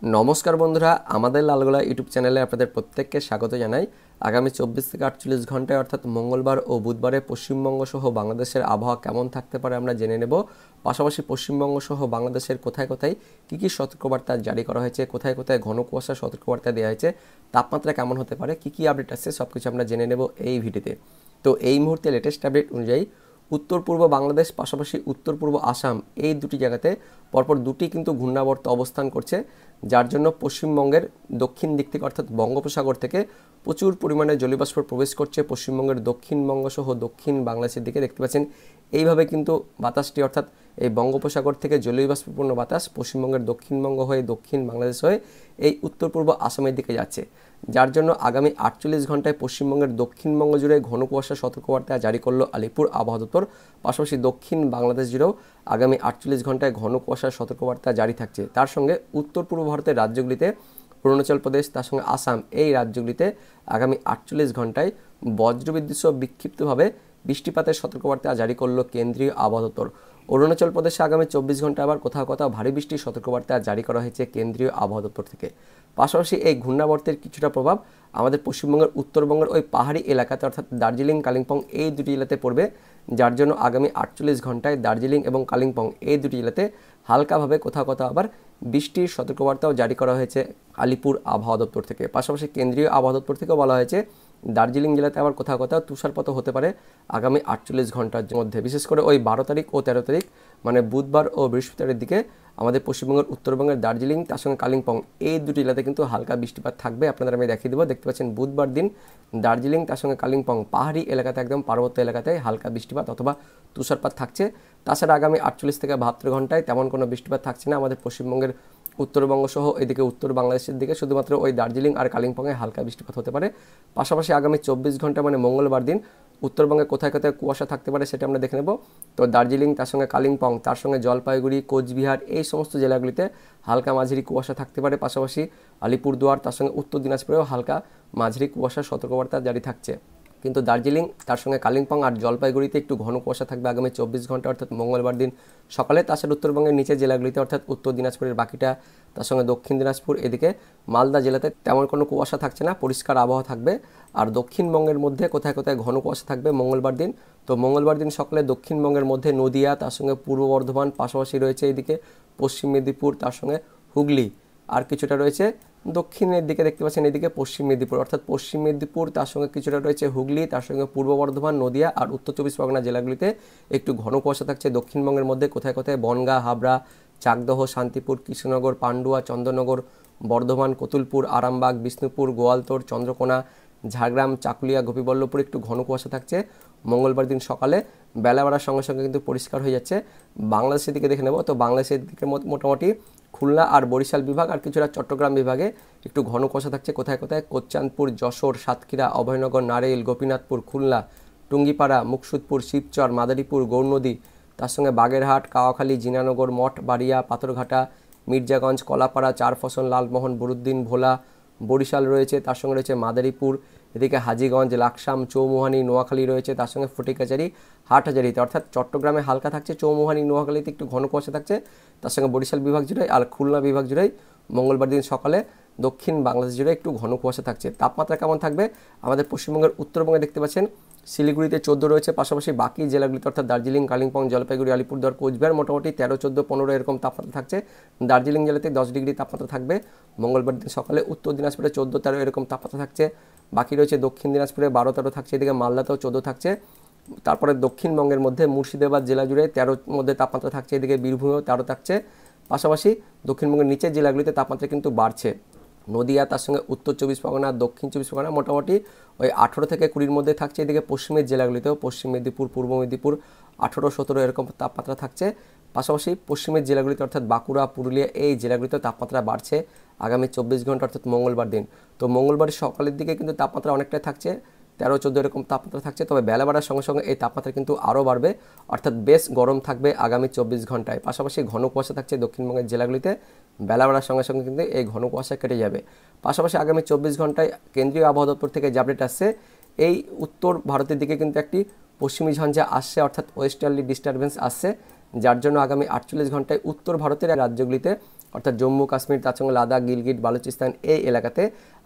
নমস্কার বন্ধুরা, আমাদের লালগোলা ইউটিউব চ্যানেলে আপনাদের প্রত্যেককে স্বাগত জানাই। আগামী 24 থেকে 48 ঘন্টায় অর্থাৎ মঙ্গলবার ও বুধবারে পশ্চিমবঙ্গ সহ বাংলাদেশের আবহাওয়া কেমন থাকতে পারে আমরা জেনে নেব। পাশাপাশি পশ্চিমবঙ্গ সহ বাংলাদেশের কোথায় কোথায় কী সতর্কবার্তা জারি করা হয়েছে, কোথায় কোথায় ঘন কুয়াশার সতর্কবার্তা দেওয়া হয়েছে, তাপমাত্রা কেমন হতে পারে, কী আপডেট আসছে সব কিছু আমরা জেনে নেব এই ভিডিওতে। তো এই মুহূর্তে লেটেস্ট আপডেট অনুযায়ী উত্তর পূর্ব বাংলাদেশ পাশাপাশি উত্তর পূর্ব আসাম এই দুটি জায়গাতে পরপর দুটি কিন্তু ঘূর্ণাবর্ত অবস্থান করছে, যার জন্য পশ্চিমবঙ্গের দক্ষিণ দিক থেকে অর্থাৎ বঙ্গোপসাগর থেকে প্রচুর পরিমাণে জলীয়বাষ্প প্রবেশ করছে পশ্চিমবঙ্গের দক্ষিণবঙ্গ সহ দক্ষিণ বাংলাদেশের দিকে। দেখতে পাচ্ছেন এইভাবে কিন্তু বাতাসটি অর্থাৎ এই বঙ্গোপসাগর থেকে জলীয়বাষ্পপূর্ণ বাতাস পশ্চিমবঙ্গের দক্ষিণবঙ্গ হয়ে দক্ষিণ বাংলাদেশ হয়ে এই উত্তর পূর্ব আসামের দিকে যাচ্ছে, যার জন্য আগামী 48 ঘন্টায় পশ্চিমবঙ্গের দক্ষিণবঙ্গ জুড়ে ঘন কুয়াশার সতর্কবার্তা জারি করলো আলিপুর আবহাওয়া দপ্তর। পাশাপাশি দক্ষিণ বাংলাদেশ জুড়েও আগামী 48 ঘন্টায় ঘন কুয়াশার সতর্কবার্তা জারি থাকছে। তার সঙ্গে উত্তর পূর্ব ভারতের রাজ্যগুলিতে অরুণাচল প্রদেশ তার সঙ্গে আসাম এই রাজ্যগুলিতে আগামী 48 ঘন্টায় বজ্রবিদ্যুৎ সহ বিক্ষিপ্তভাবে বৃষ্টিপাতের সতর্কবার্তা জারি করলো কেন্দ্রীয় আবহাওয়া দপ্তর। অরুণাচল প্রদেশে আগামী 24 ঘন্টা আবার কোথাও কোথাও ভারী বৃষ্টির সতর্কবার্তা জারি করা হয়েছে কেন্দ্রীয় আবহাওয়া দপ্তর থেকে। পাশাপাশি এই ঘূর্ণাবর্তের কিছুটা প্রভাব আমাদের পশ্চিমবঙ্গের উত্তরবঙ্গের ওই পাহাড়ি এলাকাতে অর্থাৎ দার্জিলিং কালিম্পং এই দুটি জেলাতে পড়বে, যার জন্য আগামী 48 ঘন্টায় দার্জিলিং এবং কালিম্পং এই দুটি জেলাতে হালকাভাবে কোথাও কোথাও আবার বৃষ্টির সতর্কবার্তাও জারি করা হয়েছে আলিপুর আবহাওয়া দপ্তর থেকে। পাশাপাশি কেন্দ্রীয় আবহাওয়া দপ্তর থেকেও বলা হয়েছে দার্জিলিং জেলাতে আবার কোথাও কোথাও তুষারপাতও হতে পারে আগামী 48 ঘন্টার মধ্যে, বিশেষ করে ওই 12 তারিখ ও 13 তারিখ মানে বুধবার ও বৃহস্পতিবারের দিকে আমাদের পশ্চিমবঙ্গের উত্তরবঙ্গের দার্জিলিং তার সঙ্গে কালিম্পং এই দুটি জেলাতে কিন্তু হালকা বৃষ্টিপাত থাকবে। আপনাদের আমি দেখিয়ে দেবো। দেখতে পাচ্ছেন বুধবার দিন দার্জিলিং তার সঙ্গে কালিম্পং পাহাড়ি এলাকাতে একদম পার্বত্য এলাকাতে হালকা বৃষ্টিপাত অথবা তুষারপাত থাকছে। তাছাড়া আগামী 48 থেকে 72 ঘন্টায় তেমন কোনো বৃষ্টিপাত থাকছে না আমাদের পশ্চিমবঙ্গের উত্তরবঙ্গ সহ এদিকে উত্তর বাংলাদেশের দিকে, শুধুমাত্র ওই দার্জিলিং আর কালিম্পংয়ে হালকা বৃষ্টিপাত হতে পারে। পাশাপাশি আগামী 24 ঘন্টা মানে মঙ্গলবার দিন উত্তরবঙ্গে কোথায় কোথায় কুয়াশা থাকতে পারে সেটা আমরা দেখে নেব। তো দার্জিলিং তার সঙ্গে কালিম্পং তার সঙ্গে জলপাইগুড়ি কোচবিহার এই সমস্ত জেলাগুলিতে হালকা মাঝারি কুয়াশা থাকতে পারে। পাশাপাশি আলিপুরদুয়ার তার সঙ্গে উত্তর দিনাজপুরেও হালকা মাঝারি কুয়াশার সতর্কবার্তা জারি থাকছে। কিন্তু দার্জিলিং তার সঙ্গে কালিম্পং আর জলপাইগুড়িতে একটু ঘন কুয়াশা থাকবে আগামী 24 ঘন্টা অর্থাৎ মঙ্গলবার দিন সকালে। তাছাড়া উত্তরবঙ্গের নিচের জেলাগুলিতে অর্থাৎ উত্তর দিনাজপুরের বাকিটা তার সঙ্গে দক্ষিণ দিনাজপুর এদিকে মালদা জেলাতে তেমন কোনো কুয়াশা থাকছে না, পরিষ্কার আবহাওয়া থাকবে। আর দক্ষিণবঙ্গের মধ্যে কোথায় কোথায় ঘন কুয়াশা থাকবে মঙ্গলবার দিন। তো মঙ্গলবার দিন সকালে দক্ষিণবঙ্গের মধ্যে নদিয়া তার সঙ্গে পূর্ব বর্ধমান, পাশাপাশি রয়েছে এদিকে পশ্চিম মেদিনীপুর তার সঙ্গে হুগলি, আর কিছুটা রয়েছে দক্ষিণের দিকে দেখতে পাচ্ছেন এদিকে পশ্চিম মেদিনীপুর অর্থাৎ পশ্চিম মেদিনীপুর তার সঙ্গে কিছুটা রয়েছে হুগলি, তার সঙ্গে পূর্ব বর্ধমান নদিয়া আর উত্তর 24 পরগনা জেলাগুলিতে একটু ঘন কুয়াশা থাকছে। দক্ষিণবঙ্গের মধ্যে কোথায় কোথায় বনগাঁ, হাবড়া, চাকদহ, শান্তিপুর, কৃষ্ণনগর, পান্ডুয়া, চন্দননগর, বর্ধমান, কতুলপুর, আরামবাগ, বিষ্ণুপুর, গোয়ালতোড়, চন্দ্রকোনা, ঝাড়গ্রাম, চাকুলিয়া, গোপীবল্লভপুর একটু ঘন কুয়াশা থাকছে মঙ্গলবার দিন সকালে। বেলা বাড়ার সঙ্গে সঙ্গে কিন্তু পরিষ্কার হয়ে যাচ্ছে। বাংলাদেশের দিকে দেখে নেব। তো বাংলাদেশের দিকে মোটামুটি খুলনা আর বরিশাল বিভাগ আর কিছুটা চট্টগ্রাম বিভাগে একটু ঘন কুয়াশা থাকছে কোথায় কোথায় কোচ্চানপুর, যশোর, সাতক্ষীরা, অভয়নগর, নারেইল, গোপীনাথপুর, খুলনা, টুঙ্গিপাড়া, মুকসুদপুর, শিবচর, মাদারীপুর, গৌরনদী তার সঙ্গে বাগেরহাট, কাওয়াখালী, জিনানগর, মঠবাড়িয়া, পাথরঘাটা, মির্জাগঞ্জ, কলাপাড়া, চারফসন, লালমোহন, বরুদ্দিন, ভোলা, বরিশাল রয়েছে, তার সঙ্গে রয়েছে মাদারীপুর, এদিকে হাজীগঞ্জ, লাকসাম, চৌমুহানি, নোয়াখালী রয়েছে, তার সঙ্গে ফটিকাচারি, হাটহাজারিতে অর্থাৎ চট্টগ্রামে হালকা থাকছে, চৌমুহানি, নোয়াখালীতে একটু ঘন কুয়াশা থাকছে, তার সঙ্গে বরিশাল বিভাগ জুড়ে আর খুলনা বিভাগ জুড়েই মঙ্গলবার দিন সকালে দক্ষিণ বাংলাদেশ জুড়ে একটু ঘন কুয়াশা থাকছে। তাপমাত্রা কেমন থাকবে আমাদের পশ্চিমবঙ্গের উত্তরবঙ্গে দেখতে পাচ্ছেন শিলিগুড়িতে 14 রয়েছে, পাশাপাশি বাকি জেলাগুলিতে অর্থাৎ দার্জিলিং, কালিম্পং, জলপাইগুড়ি, আলিপুরদুয়ার, কোচবিহার মোটামুটি 13, 14, 15 এরকম তাপমাত্রা থাকছে। দার্জিলিং জেলাতে 10 ডিগ্রি তাপমাত্রা থাকবে মঙ্গলবার দিন সকালে। উত্তর দিনাজপুরে 14, 13 এরকম তাপমাত্রা থাকছে। বাকি রয়েছে দক্ষিণ দিনাজপুরে 12, 13 থাকছে, এদিকে মালদাতেও 14 থাকছে। তারপরে দক্ষিণবঙ্গের মধ্যে মুর্শিদাবাদ জেলা জুড়ে 13 মধ্যে তাপমাত্রা থাকছে, এদিকে বীরভূমেও 13 থাকছে। পাশাপাশি দক্ষিণবঙ্গের নিচের জেলাগুলিতে তাপমাত্রা কিন্তু বাড়ছে। নদিয়া তার সঙ্গে উত্তর 24 পরগনা, দক্ষিণ 24 পরগনা মোটামুটি ওই 18 থেকে 20 মধ্যে থাকছে। এদিকে পশ্চিমের জেলাগুলিতেও পশ্চিম মেদিনীপুর, পূর্ব মেদিনীপুর 18, 17 এরকম তাপমাত্রা থাকছে। পাশাপাশি পশ্চিমের জেলাগুলিতে অর্থাৎ বাঁকুড়া, পুরুলিয়া এই জেলাগুলিতেও তাপমাত্রা বাড়ছে আগামী 24 ঘন্টা অর্থাৎ মঙ্গলবার দিন। তো মঙ্গলবার সকালের দিকে কিন্তু তাপমাত্রা অনেকটাই থাকছে, 13, 14 এরকম তাপমাত্রা থাকছে। তবে বেলা বাড়ার সঙ্গে সঙ্গে এই তাপমাত্রা কিন্তু আরও বাড়বে অর্থাৎ বেশ গরম থাকবে আগামী 24 ঘন্টায়। পাশাপাশি ঘন কুয়াশা থাকছে দক্ষিণবঙ্গের জেলাগুলিতে, বেলা বাড়ার সঙ্গে সঙ্গে কিন্তু এই ঘন কুয়াশা কেটে যাবে। পাশাপাশি আগামী 24 ঘন্টায় কেন্দ্রীয় আবহাওয়া দপ্তর থেকে যে আপডেট আসছে এই উত্তর ভারতের দিকে কিন্তু একটি পশ্চিমী ঝঞ্ঝা আসছে অর্থাৎ ওয়েস্টার্লি ডিস্টারবেন্স আসছে, যার জন্য আগামী 48 ঘন্টায় উত্তর ভারতের রাজ্যগুলিতে অর্থাৎ জম্মু কাশ্মীর, তার সঙ্গে লাদাখ, গিলগিট, বালুচিস্তান এই এলাকাতে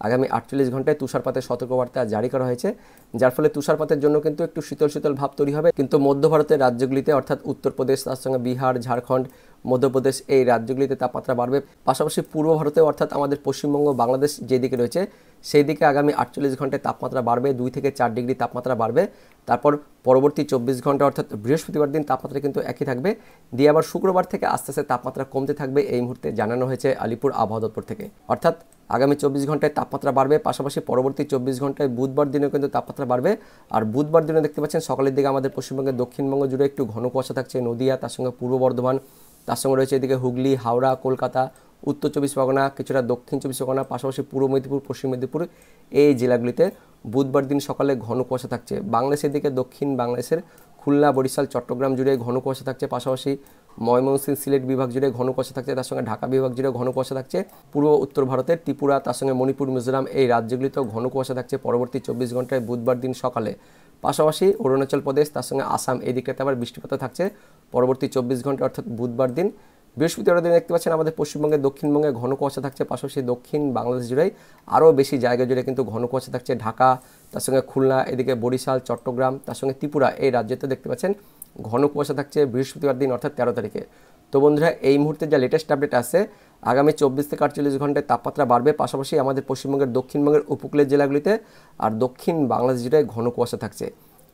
আগামী 48 ঘন্টায় তুষারপাতের সতর্কবার্তা জারি করা হয়েছে, যার ফলে তুষারপাতের জন্য কিন্তু একটু শীতল শীতল ভাব তৈরি হবে। কিন্তু মধ্য ভারতের রাজ্যগুলিতে অর্থাৎ উত্তরপ্রদেশ, তার সঙ্গে বিহার, ঝাড়খণ্ড, মধ্যপ্রদেশ এই রাজ্যগুলিতে তাপমাত্রা বাড়বে। পাশাপাশি পূর্ব ভারতে অর্থাৎ আমাদের পশ্চিমবঙ্গ, বাংলাদেশ যেদিকে রয়েছে সেই দিকে আগামী 48 ঘন্টায় তাপমাত্রা বাড়বে, 2 থেকে 4 ডিগ্রি তাপমাত্রা বাড়বে। তারপর পরবর্তী 24 ঘন্টা অর্থাৎ বৃহস্পতিবার দিন তাপমাত্রা কিন্তু একই থাকবে, দিয়ে আবার শুক্রবার থেকে আস্তে আস্তে তাপমাত্রা কমতে থাকবে, এই মুহূর্তে জানানো হয়েছে আলিপুর আবহাওয়া দপ্তর থেকে। অর্থাৎ আগামী 24 ঘন্টায় তাপমাত্রা বাড়বে, পাশাপাশি পরবর্তী 24 ঘন্টায় বুধবার দিনেও কিন্তু তাপমাত্রা বাড়বে। আর বুধবার দিনে দেখতে পাচ্ছেন সকালের দিকে আমাদের পশ্চিমবঙ্গের দক্ষিণবঙ্গ জুড়ে একটু ঘন কুয়াশা থাকছে, নদিয়া, তার সঙ্গে পূর্ব বর্ধমান, তার সঙ্গে রয়েছে এদিকে হুগলি, হাওড়া, কলকাতা, উত্তর 24 পরগনা, কিছুটা দক্ষিণ 24 পরগনা, পাশাপাশি পূর্ব মেদিনীপুর, পশ্চিম মেদিনীপুর এই জেলাগুলিতে বুধবার দিন সকালে ঘন কুয়াশা থাকছে। বাংলাদেশের দিকে দক্ষিণ বাংলাদেশের খুলনা, বরিশাল, চট্টগ্রাম জুড়ে ঘন কুয়াশা থাকছে, পাশাপাশি ময়মনসিংহ, সিলেট বিভাগ জুড়ে ঘন কুয়াশা থাকছে, তার সঙ্গে ঢাকা বিভাগ জুড়ে ঘন কুয়াশা থাকছে। পূর্ব উত্তর ভারতের ত্রিপুরা, তার সঙ্গে মণিপুর, মিজোরাম এই রাজ্যগুলিতেও ঘন কুয়াশা থাকছে পরবর্তী 24 ঘন্টায় বুধবার দিন সকালে। পাশাপাশি অরুণাচল প্রদেশ, তার সঙ্গে আসাম এই দিকটাতে আবার বৃষ্টিপাত থাকছে পরবর্তী 24 ঘন্টা অর্থাৎ বুধবার দিন। বৃহস্পতিবার দিন দেখতে পাচ্ছেন আমাদের পশ্চিমবঙ্গের দক্ষিণবঙ্গে ঘন কুয়াশা থাকছে, পাশাপাশি দক্ষিণ বাংলাদেশ জুড়েই আরও বেশি জায়গা জুড়ে কিন্তু ঘন কুয়াশা থাকছে। ঢাকা, তার সঙ্গে খুলনা, এদিকে বরিশাল, চট্টগ্রাম, তার সঙ্গে ত্রিপুরা এই রাজ্যতে দেখতে পাচ্ছেন ঘন কুয়াশা থাকছে বৃহস্পতিবার দিন অর্থাৎ 13 তারিখে। তো বন্ধুরা, এই মুহূর্তে যা লেটেস্ট আপডেট আছে আগামী 24 থেকে 48 ঘন্টায় তাপমাত্রা বাড়বে, পাশাপাশি আমাদের পশ্চিমবঙ্গের দক্ষিণবঙ্গের উপকূলের জেলাগুলিতে আর দক্ষিণ বাংলাদেশ জুড়ে ঘন কুয়াশা থাকছে।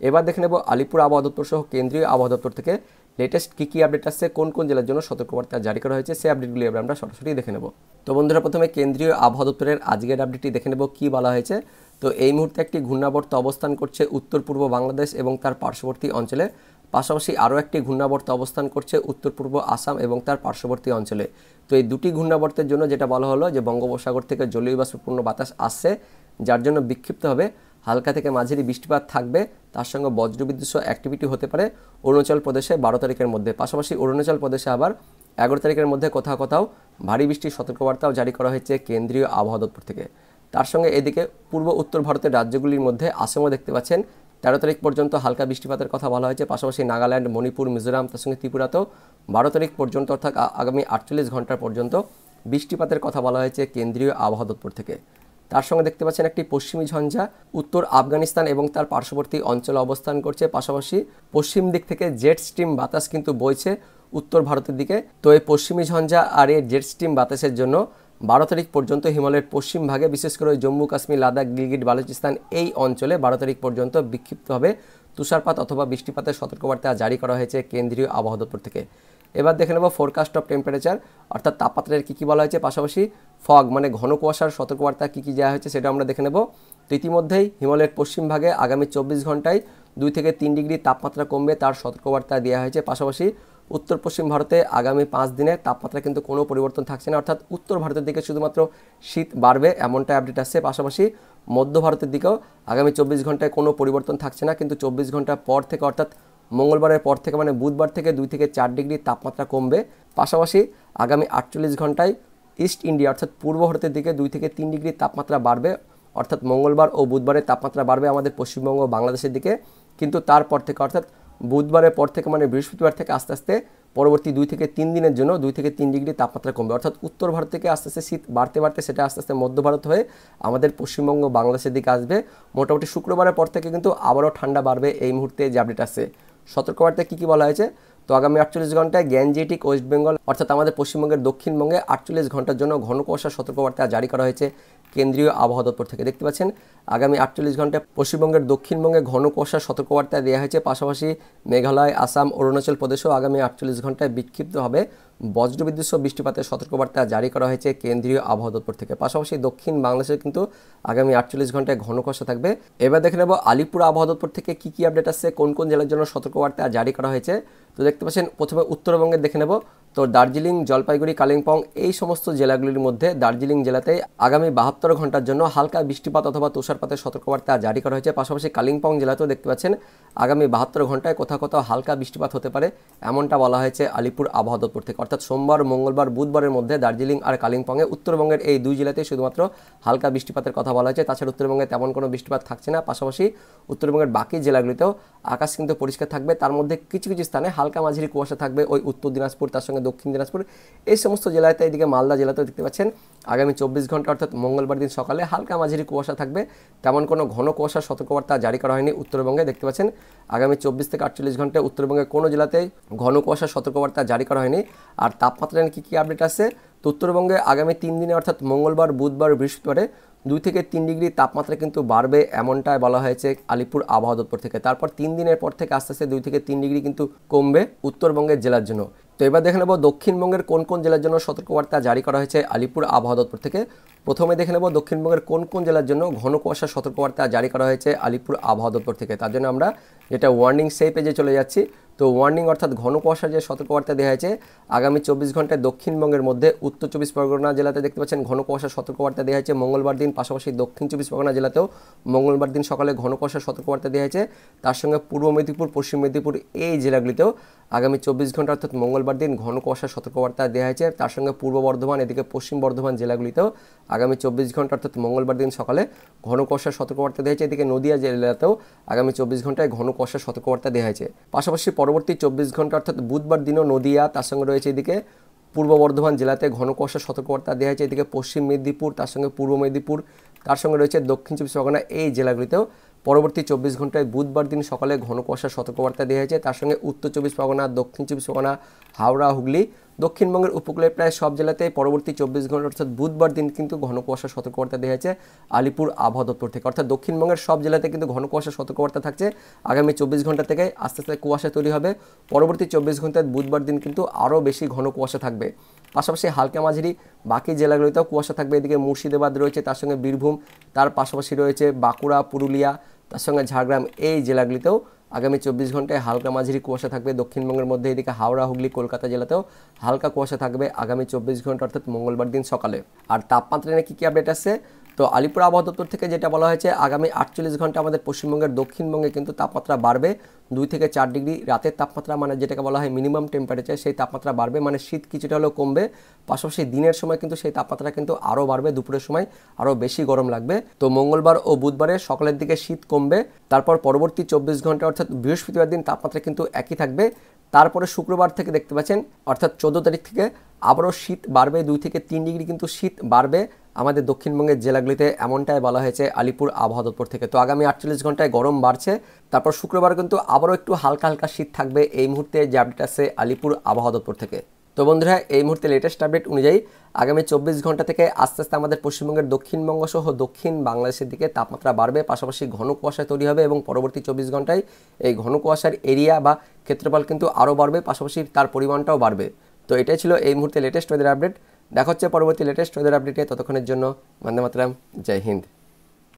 এবার দেখে নেব আলিপুর আবহাওয়া দপ্তর সহ কেন্দ্রীয় আবহাওয়া দপ্তর থেকে লেটেস্ট কী আপডেট আসছে, কোন কোন জেলার জন্য সতর্কবার্তা জারি করা হয়েছে সেই আপডেটগুলি এবার আমরা সরাসরি দেখে নেব। তো বন্ধুরা, প্রথমে কেন্দ্রীয় আবহাওয়া দপ্তরের আজকের আপডেটটি দেখে নেব কী বলা হয়েছে। তো এই মুহূর্তে একটি ঘূর্ণাবর্ত অবস্থান করছে উত্তর পূর্ব বাংলাদেশ এবং তার পার্শ্ববর্তী অঞ্চলে, পাশাপাশি আরও একটি ঘূর্ণাবর্ত অবস্থান করছে উত্তর পূর্ব আসাম এবং তার পার্শ্ববর্তী অঞ্চলে। তো এই দুটি ঘূর্ণাবর্তের জন্য যেটা বলা হলো যে বঙ্গোপসাগর থেকে জলীয় বাষ্পপূর্ণ বাতাস আসছে, যার জন্য বিক্ষিপ্তভাবে হালকা থেকে মাঝারি বৃষ্টিপাত থাকবে, তার সঙ্গে বজ্রবিদ্যুৎ সহ অ্যাক্টিভিটি হতে পারে অরুণাচল প্রদেশে 12 তারিখের মধ্যে। পাশাপাশি অরুণাচল প্রদেশে আবার 11 তারিখের মধ্যে কোথাও কোথাও ভারী বৃষ্টির সতর্কবার্তাও জারি করা হয়েছে কেন্দ্রীয় আবহাওয়া দপ্তর থেকে। তার সঙ্গে এদিকে পূর্ব উত্তর ভারতের রাজ্যগুলির মধ্যে আসামও দেখতে পাচ্ছেন 13 তারিখ পর্যন্ত হালকা বৃষ্টিপাতের কথা বলা হয়েছে, পাশাপাশি নাগাল্যান্ড, মণিপুর, মিজোরাম, তার সঙ্গে ত্রিপুরাতেও 12 তারিখ পর্যন্ত অর্থাৎ আগামী 48 ঘন্টা পর্যন্ত বৃষ্টিপাতের কথা বলা হয়েছে কেন্দ্রীয় আবহাওয়া দপ্তর থেকে। তার সঙ্গে দেখতে পাচ্ছেন একটি পশ্চিমী ঝঞ্ঝা উত্তর আফগানিস্তান এবং তার পার্শ্ববর্তী অঞ্চলে অবস্থান করছে, পাশাপাশি পশ্চিম দিক থেকে জেট স্ট্রিম বাতাস কিন্তু বইছে উত্তর ভারতের দিকে। তো এই পশ্চিমী ঝঞ্ঝা আর এই জেট স্ট্রিম বাতাসের জন্য 12 তারিখ পর্যন্ত হিমালয়ের পশ্চিম ভাগে, বিশেষ করে জম্মু কাশ্মীর, লাদাখ, গিলগিট, বালুচিস্তান এই অঞ্চলে 12 তারিখ পর্যন্ত বিক্ষিপ্তভাবে তুষারপাত অথবা বৃষ্টিপাতের সতর্কবার্তা জারি করা হয়েছে কেন্দ্রীয় আবহাওয়া দপ্তর থেকে। এবার দেখে নেব ফোরকাস্ট অফ টেম্পারেচার অর্থাৎ তাপমাত্রার কী বলা হয়েছে, পাশাপাশি ফগ মানে ঘন কুয়াশার সতর্কবার্তা কী দেওয়া হয়েছে সেটা আমরা দেখে নেব। তো ইতিমধ্যেই হিমালয়ের পশ্চিম ভাগে আগামী 24 ঘন্টায় 2 থেকে 3 ডিগ্রি তাপমাত্রা কমবে তার সতর্কবার্তা দেওয়া হয়েছে, পাশাপাশি উত্তর পশ্চিম ভারতে আগামী 5 দিনে তাপমাত্রা কিন্তু কোনো পরিবর্তন থাকছে না, অর্থাৎ উত্তর ভারতের দিকে শুধুমাত্র শীত বাড়বে এমনটা আপডেট আসছে। পাশাপাশি মধ্য ভারতের দিকেও আগামী 24 ঘন্টায় কোনো পরিবর্তন থাকছে না, কিন্তু 24 ঘন্টা পর থেকে অর্থাৎ মঙ্গলবারের পর থেকে মানে বুধবার থেকে 2 থেকে 4 ডিগ্রি তাপমাত্রা কমবে। পাশাপাশি আগামী 48 ঘন্টায় ইস্ট ইন্ডিয়া অর্থাৎ পূর্ব ভারতের দিকে 2 থেকে 3 ডিগ্রি তাপমাত্রা বাড়বে, অর্থাৎ মঙ্গলবার ও বুধবারের তাপমাত্রা বাড়বে আমাদের পশ্চিমবঙ্গ বাংলাদেশের দিকে। কিন্তু তারপর থেকে অর্থাৎ বুধবারের পর থেকে মানে বৃহস্পতিবার থেকে আস্তে আস্তে পরবর্তী 2 থেকে 3 দিনের জন্য 2 থেকে 3 ডিগ্রি তাপমাত্রা কমবে, অর্থাৎ উত্তর ভারত থেকে আস্তে আস্তে শীত বাড়তে বাড়তে সেটা আস্তে আস্তে মধ্য ভারত হয়ে আমাদের পশ্চিমবঙ্গ বাংলাদেশের দিকে আসবে। মোটামুটি শুক্রবারের পর থেকে কিন্তু আবারও ঠান্ডা বাড়বে এই মুহূর্তে যে আপডেট আসছে। সতর্কবার্তায় কী বলা হয়েছে, তো আগামী 48 ঘন্টায় গ্যাঞ্জেটিক ওয়েস্ট বেঙ্গল অর্থাৎ আমাদের পশ্চিমবঙ্গের দক্ষিণবঙ্গে 48 ঘন্টার জন্য ঘন কুয়াশার সতর্কবার্তা জারি করা হয়েছে কেন্দ্রীয় আবহাওয়া দপ্তর থেকে। দেখতে পাচ্ছেন আগামী 48 ঘন্টায় পশ্চিমবঙ্গের দক্ষিণবঙ্গে ঘন কুয়াশার সতর্কবার্তা দেওয়া হয়েছে, পাশাপাশি মেঘালয়, আসাম, অরুণাচল প্রদেশেও আগামী 48 ঘন্টায় বিক্ষিপ্তভাবে বজ্রবিদ্যুৎ সহ বৃষ্টিপাতের সতর্কবার্তা জারি করা হয়েছে কেন্দ্রীয় আবহাওয়া দপ্তর থেকে। পাশাপাশি দক্ষিণ বাংলাদেশে কিন্তু আগামী 48 ঘন্টায় ঘন কুয়াশা থাকবে। এবার দেখে নেব আলিপুর আবহাওয়া দপ্তর থেকে কী আপডেট আসছে, কোন কোন জেলার জন্য সতর্কবার্তা জারি করা হয়েছে। তো দেখতে পাচ্ছেন প্রথমে উত্তরবঙ্গের দেখে নেব। তো দার্জিলিং, জলপাইগুড়ি, কালিম্পং এই সমস্ত জেলাগুলির মধ্যে দার্জিলিং জেলাতে আগামী 72 ঘন্টার জন্য হালকা বৃষ্টিপাত অথবা তুষারপাতের সতর্কবার্তা জারি করা হয়েছে। পাশাপাশি কালিম্পং জেলাতেও দেখতে পাচ্ছেন আগামী 72 ঘন্টায় কোথাও কোথাও হালকা বৃষ্টিপাত হতে পারে এমনটা বলা হয়েছে আলিপুর আবহাওয়া দপ্তর থেকে। অর্থাৎ সোমবার, মঙ্গলবার, বুধবারের মধ্যে দার্জিলিং আর কালিম্পংয়ে উত্তরবঙ্গের এই দুই জেলাতেই শুধুমাত্র হালকা বৃষ্টিপাতের কথা বলা হয়েছে, তাছাড়া উত্তরবঙ্গে তেমন কোনো বৃষ্টিপাত থাকছে না। পাশাপাশি উত্তরবঙ্গের বাকি জেলাগুলিতেও আকাশ কিন্তু পরিষ্কার থাকবে, তার মধ্যে কিছু কিছু স্থানে হালকা মাঝারি কুয়াশা থাকবে ওই উত্তর দিনাজপুর, তার সঙ্গে সঙ্গে দক্ষিণ দিনাজপুর, এই সমস্ত জেলাতে, এদিকে মালদা জেলাতেও দেখতে পাচ্ছেন আগামী 24 ঘন্টা অর্থাৎ মঙ্গলবার দিন সকালে হালকা মাঝারি কুয়াশা থাকবে। তেমন কোনো ঘন কুয়াশার সতর্কবার্তা জারি করা হয়নি উত্তরবঙ্গে। দেখতে পাচ্ছেন আগামী 24 থেকে 48 ঘন্টায় উত্তরবঙ্গের কোনো জেলাতেই ঘন কুয়াশার সতর্কবার্তা জারি করা হয়নি। আর তাপমাত্রা নিয়ে কী আপডেট আছে, তো উত্তরবঙ্গে আগামী 3 দিনে অর্থাৎ মঙ্গলবার, বুধবার, বৃহস্পতিবারে 2 থেকে 3 ডিগ্রি তাপমাত্রা কিন্তু বাড়বে, এমনটাই বলা হয়েছে আলিপুর আবহাওয়া দপ্তর থেকে। তারপর 3 দিনের পর থেকে আস্তে আস্তে 2 থেকে 3 ডিগ্রি কিন্তু কমবে উত্তরবঙ্গের জেলার জন্য। তো এবার দেখে নেব দক্ষিণবঙ্গের কোন কোন জেলার জন্য সতর্কবার্তা জারি করা হয়েছে আলিপুর আবহাওয়া দপ্তর থেকে। প্রথমে দেখে নেব দক্ষিণবঙ্গের কোন কোন জেলার জন্য ঘন কুয়াশার সতর্কবার্তা জারি করা হয়েছে আলিপুর আবহাওয়া দপ্তর থেকে। তার জন্য আমরা যেটা ওয়ার্নিং সেই পেজে চলে যাচ্ছি। তো ওয়ার্নিং অর্থাৎ ঘন কুয়াশার যে সতর্কবার্তা দেওয়া হয়েছে আগামী 24 ঘন্টায় দক্ষিণবঙ্গের মধ্যে উত্তর 24 পরগনা জেলাতে দেখতে পাচ্ছেন ঘন কুয়াশার সতর্কবার্তা দেওয়া হয়েছে মঙ্গলবার দিন। পাশাপাশি দক্ষিণ 24 পরগনা জেলাতেও মঙ্গলবার দিন সকালে ঘন কুয়াশার সতর্কবার্তা দেওয়া হয়েছে। তার সঙ্গে পূর্ব মেদিনীপুর, পশ্চিম মেদিনীপুর এই জেলাগুলিতেও আগামী 24 ঘন্টা অর্থাৎ মঙ্গলবার দিন ঘন কুয়াশার সতর্কবার্তা দেওয়া হয়েছে। তার সঙ্গে পূর্ব বর্ধমান, এদিকে পশ্চিম বর্ধমান জেলাগুলিতেও আগামী 24 ঘন্টা অর্থাৎ মঙ্গলবার দিন সকালে ঘন কুয়াশার সতর্কবার্তা দেওয়া হয়েছে। এদিকে নদিয়া জেলাতেও আগামী 24 ঘন্টায় ঘন কুয়াশার সতর্কবার্তা দেওয়া হয়েছে। পাশাপাশি পরবর্তী 24 ঘন্টা অর্থাৎ বুধবার দিনও নদিয়া, তার সঙ্গে রয়েছে এদিকে পূর্ব বর্ধমান জেলাতে ঘন কুয়াশার সতর্কবার্তা দেওয়া হয়েছে। এদিকে পশ্চিম মেদিনীপুর, তার সঙ্গে পূর্ব মেদিনীপুর, তার সঙ্গে রয়েছে দক্ষিণ 24 পরগনা এই জেলাগুলিতেও পরবর্তী 24 ঘন্টায় বুধবার দিন সকালে ঘন কুয়াশার সতর্কবার্তা দেওয়া হয়েছে। তার সঙ্গে উত্তর 24 পরগনা, দক্ষিণ 24 পরগনা, হাওড়া, হুগলি, দক্ষিণবঙ্গের উপকূলের প্রায় সব জেলাতেই পরবর্তী 24 ঘন্টা অর্থাৎ বুধবার দিন কিন্তু ঘন কুয়াশার সতর্কবার্তা দেওয়া হয়েছে আলিপুর আবহাওয়া দপ্তর থেকে। অর্থাৎ দক্ষিণবঙ্গের সব জেলাতে কিন্তু ঘন কুয়াশার সতর্কবার্তা থাকছে। আগামী 24 ঘন্টা থেকে আস্তে আস্তে কুয়াশা তৈরি হবে। পরবর্তী 24 ঘন্টায় বুধবার দিন কিন্তু আরও বেশি ঘন কুয়াশা থাকবে। পাশাপাশি হালকা মাঝারি বাকি জেলাগুলিতেও কুয়াশা থাকবে। এদিকে মুর্শিদাবাদ রয়েছে, তার সঙ্গে বীরভূম, তার পাশাপাশি রয়েছে বাঁকুড়া, পুরুলিয়া, তার সঙ্গে ঝাড়গ্রাম এই জেলাগুলিতেও আগামী 24 ঘন্টায় হালকা মাঝারি কুয়াশা থাকবে দক্ষিণবঙ্গের মধ্যে। এদিকে হাওড়া, হুগলি, কলকাতা জেলাতেও হালকা কুয়াশা থাকবে আগামী 24 ঘন্টা অর্থাৎ মঙ্গলবার দিন সকালে। আর তাপমাত্রা নিয়ে কী আপডেট আছে, তো আলিপুর আবহাওয়া দপ্তর থেকে যেটা বলা হয়েছে আগামী 48 ঘন্টা আমাদের পশ্চিমবঙ্গের দক্ষিণবঙ্গে কিন্তু তাপমাত্রা বাড়বে 2 থেকে 4 ডিগ্রি। রাতের তাপমাত্রা মানে যেটাকে বলা হয় মিনিমাম টেম্পারেচার, সেই তাপমাত্রা বাড়বে, মানে শীত কিছুটা হলেও কমবে। পাশাপাশি দিনের সময় কিন্তু সেই তাপমাত্রা কিন্তু আরও বাড়বে, দুপুরের সময় আরও বেশি গরম লাগবে। তো মঙ্গলবার ও বুধবারে সকালের দিকে শীত কমবে। তারপর পরবর্তী 24 ঘন্টা অর্থাৎ বৃহস্পতিবার দিন তাপমাত্রা কিন্তু একই থাকবে। তারপরে শুক্রবার থেকে দেখতে পাচ্ছেন অর্থাৎ 14 তারিখ থেকে আবারও শীত বাড়বে, 2 থেকে 3 ডিগ্রি কিন্তু শীত বাড়বে আমাদের দক্ষিণবঙ্গের জেলাগুলিতে, এমনটাই বলা হয়েছে আলিপুর আবহাওয়া দপ্তর থেকে। তো আগামী 48 ঘন্টায় গরম বাড়ছে। তারপর শুক্রবার কিন্তু আবারও একটু হালকা হালকা শীত থাকবে। এই মুহূর্তে যে আপডেট আছে আলিপুর আবহাওয়া দপ্তর থেকে। তো বন্ধুরা, এই মুহূর্তে লেটেস্ট আপডেট অনুযায়ী আগামী 24 ঘন্টা থেকে আস্তে আস্তে আমাদের পশ্চিমবঙ্গের দক্ষিণবঙ্গ সহ দক্ষিণ বাংলাদেশের দিকে তাপমাত্রা বাড়বে, পাশাপাশি ঘন কুয়াশা তৈরি হবে এবং পরবর্তী 24 ঘন্টায় এই ঘন কুয়াশার এরিয়া বা ক্ষেত্রফল কিন্তু আরও বাড়বে, পাশাপাশি তার পরিমাণটাও বাড়বে। তো এটাই ছিল এই মুহূর্তে লেটেস্ট ওয়েদার আপডেট। দেখা হচ্ছে পরবর্তী লেটেস্ট ওয়েদার আপডেটে। ততক্ষণের জন্য বন্দে মাতরম, জয় হিন্দ।